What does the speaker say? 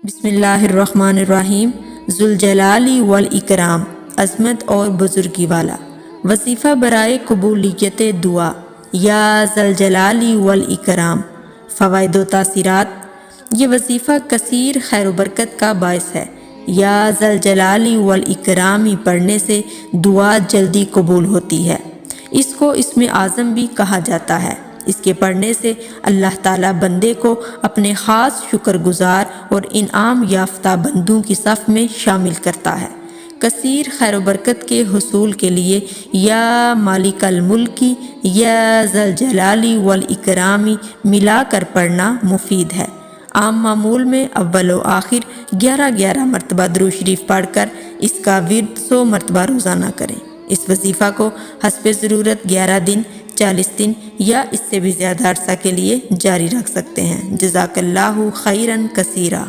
بسم اللہ الرحمن الرحیم۔ ذوالجلالی والاکرام، عظمت اور بزرگی والا۔ وظیفہ برائے قبولیت دعا۔ یا ذوالجلالی والاکرام۔ فوائد و تاثیرات۔ یہ وظیفہ کثیر خیر و برکت کا باعث ہے۔ یا ذوالجلالی والاکرام پڑھنے سے دعا جلدی قبول ہوتی ہے۔ اس کو اسم اعظم بھی کہا جاتا ہے۔ اس کے پڑھنے سے اللہ تعالیٰ بندے کو اپنے خاص شکر گزار اور انعام یافتہ بندوں کی صف میں شامل کرتا ہے۔ کثیر خیر و برکت کے حصول کے لیے یا مالک الملکی یا ذوالجلالی والاکرام ملا کر پڑھنا مفید ہے۔ عام معمول میں اول و آخر 11 مرتبہ درود شریف پڑھ کر اس کا ورد 100 مرتبہ روزانہ کریں۔ اس وظیفہ کو حسب ضرورت 11 دن، 40 دن یا اس سے بھی زیادہ عرصہ کے لیے جاری رکھ سکتے ہیں۔ جزاک اللہ خیرا کثیرا۔